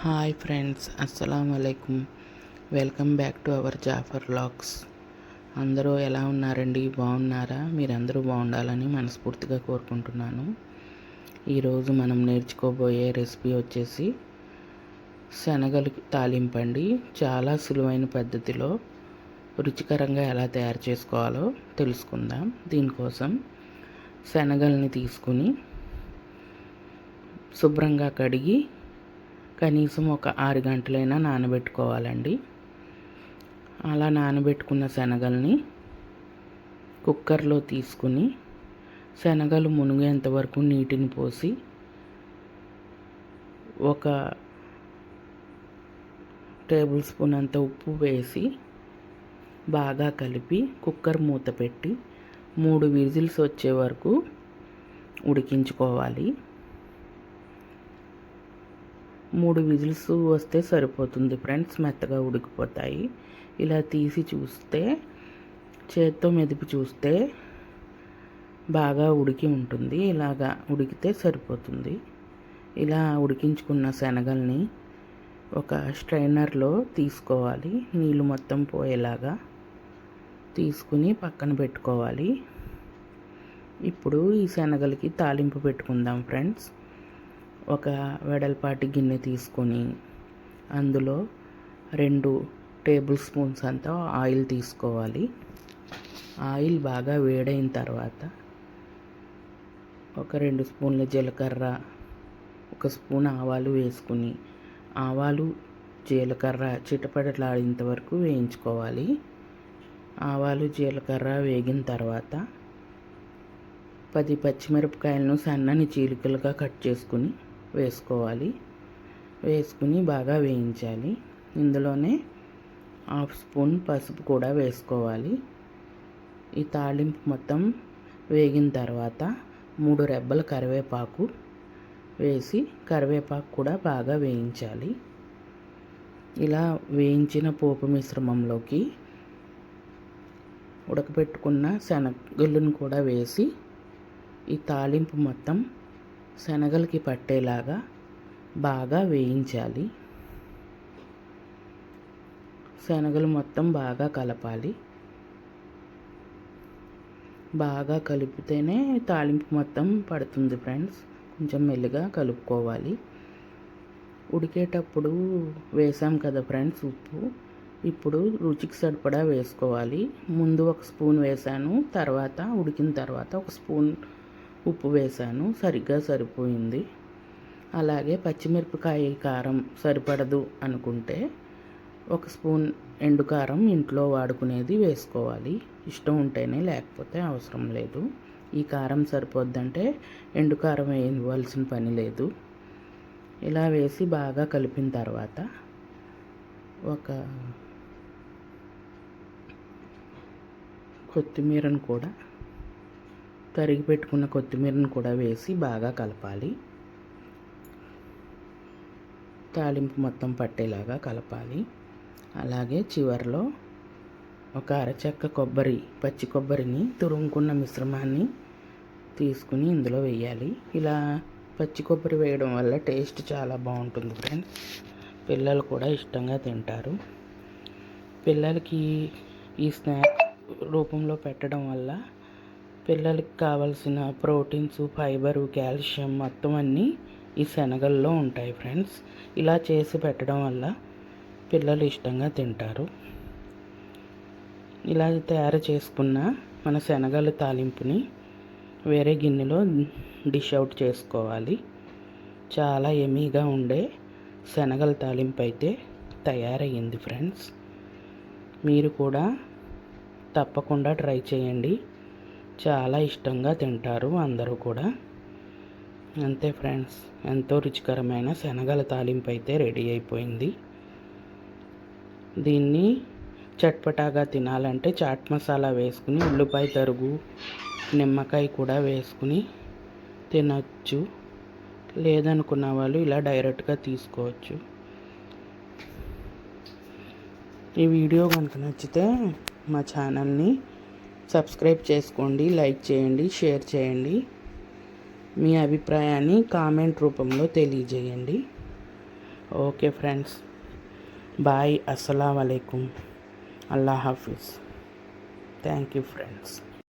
Hi friends, అస్సలాముఅలైకుం. Welcome back to our Jafar vlogs. అందరూ ఎలా ఉన్నారండి? బాగున్నారా? మీరందరూ బాగుండాలని మనస్ఫూర్తిగా కోరుకుంటున్నాను. ఈరోజు మనం నేర్చుకోబోయే రెసిపీ వచ్చేసి శనగలు తాలింపండి. చాలా సులువైన పద్ధతిలో రుచికరంగా ఎలా తయారు చేసుకోవాలో తెలుసుకుందాం. దీనికోసం శనగల్ని తీసుకుని శుభ్రంగా కడిగి కనీసం ఒక 6 గంటలైనా నానబెట్టుకోవాలండి. అలా నానబెట్టుకున్న శనగల్ని కుక్కర్లో తీసుకుని శనగలు మునిగేంత వరకు నీటిని పోసి ఒక టేబుల్ స్పూన్ అంత ఉప్పు వేసి బాగా కలిపి కుక్కర్ మూత పెట్టి 3 విజిల్స్ వచ్చే వరకు ఉడికించుకోవాలి. 3 విజిల్స్ వస్తే సరిపోతుంది ఫ్రెండ్స్, మెత్తగా ఉడికిపోతాయి. ఇలా తీసి చూస్తే, చేత్తో మెదిపి చూస్తే బాగా ఉడికి ఉంటుంది. ఇలాగా ఉడికితే సరిపోతుంది. ఇలా ఉడికించుకున్న శనగల్ని ఒక స్ట్రైనర్లో తీసుకోవాలి. నీళ్ళు మొత్తం పోయేలాగా తీసుకుని పక్కన పెట్టుకోవాలి. ఇప్పుడు ఈ శనగలకి తాలింపు పెట్టుకుందాం ఫ్రెండ్స్. ఒక వెడల్పాటి గిన్నె తీసుకొని అందులో 2 టేబుల్ స్పూన్స్ అంతా ఆయిల్ తీసుకోవాలి. ఆయిల్ బాగా వేడైన తర్వాత ఒక 2 స్పూన్ల జీలకర్ర, 1 స్పూన్ ఆవాలు వేసుకుని ఆవాలు జీలకర్ర చిటపటలాడేంత వరకు వేయించుకోవాలి. ఆవాలు జీలకర్ర వేగిన తర్వాత 10 పచ్చిమిరపకాయలను సన్నని చీలికలుగా కట్ చేసుకుని వేసుకోవాలి. వేసుకుని బాగా వేయించాలి. ఇందులోనే 1/2 స్పూన్ పసుపు కూడా వేసుకోవాలి. ఈ తాలింపు మొత్తం వేగిన తర్వాత 3 రెబ్బల కరివేపాకు వేసి కరివేపాకు కూడా బాగా వేయించాలి. ఇలా వేయించిన పోపు మిశ్రమంలోకి ఉడకబెట్టుకున్న శనగలను కూడా వేసి ఈ తాలింపు మొత్తం శనగలకి పట్టేలాగా బాగా వేయించాలి. శనగలు మొత్తం బాగా కలపాలి. బాగా కలిపితేనే తాలింపు మొత్తం పడుతుంది ఫ్రెండ్స్. కొంచెం మెల్లిగా కలుపుకోవాలి. ఉడికేటప్పుడు వేసాం కదా ఫ్రెండ్స్ ఉప్పు, ఇప్పుడు రుచికి సరిపడా వేసుకోవాలి. ముందు 1 స్పూన్ వేసాను, తర్వాత ఉడికిన తర్వాత 1 స్పూన్ ఉప్పు వేసాను. సరిగ్గా సరిపోయింది. అలాగే పచ్చిమిరపకాయ కారం సరిపడదు అనుకుంటే 1 స్పూన్ ఎండు కారం ఇంట్లో వాడుకునేది వేసుకోవాలి. ఇష్టం ఉంటేనే, లేకపోతే అవసరం లేదు. ఈ కారం సరిపోద్దంటే ఎండు కారం వేయవలసిన పని లేదు. ఇలా వేసి బాగా కలిపిన తర్వాత ఒక కొత్తిమీరను కూడా తరిగి పెట్టుకున్న కొత్తిమీరను కూడా వేసి బాగా కలపాలి. తాలింపు మొత్తం పట్టేలాగా కలపాలి. అలాగే చివరిలో ఒక అరచెక్క కొబ్బరి, పచ్చి కొబ్బరిని తురుముకున్న మిశ్రమాన్ని తీసుకుని ఇందులో వేయాలి. ఇలా పచ్చి కొబ్బరి వేయడం వల్ల టేస్ట్ చాలా బాగుంటుంది ఫ్రెండ్స్. పిల్లలు కూడా ఇష్టంగా తింటారు. పిల్లలకి ఈ స్నాక్ రూపంలో పెట్టడం వల్ల పిల్లలకి కావలసిన ప్రోటీన్స్, ఫైబరు, కాల్షియం మొత్తం అన్నీ ఈ శనగల్లో ఉంటాయి ఫ్రెండ్స్. ఇలా చేసి పెట్టడం వల్ల పిల్లలు ఇష్టంగా తింటారు. ఇలా తయారు చేసుకున్న మన శనగల తాలింపుని వేరే గిన్నెలో డిష్ అవుట్ చేసుకోవాలి. చాలా యమ్మీగా ఉండే శనగల తాలింపు అయితే తయారయ్యింది ఫ్రెండ్స్. మీరు కూడా తప్పకుండా ట్రై చేయండి. చాలా ఇష్టంగా తింటారు అందరూ కూడా. అంతే ఫ్రెండ్స్, ఎంతో రుచికరమైన శనగల తాలింపు అయితే రెడీ అయిపోయింది. దీన్ని చట్పటాగా తినాలంటే చాట్ మసాలా వేసుకుని, ఉల్లిపాయ తరుగు, నిమ్మకాయ కూడా వేసుకుని తినచ్చు. లేదనుకున్న వాళ్ళు ఇలా డైరెక్ట్గా తీసుకోవచ్చు. ఈ వీడియో కనుక నచ్చితే మా ఛానల్ని సబ్స్క్రైబ్ చేసుకోండి, లైక్ చేయండి, షేర్ చేయండి. మీ అభిప్రాయాన్ని కామెంట్ రూపంలో తెలియజేయండి. Okay friends, bye. అస్సలం అయికుం. అల్లా హాఫీజ్. Thank you friends.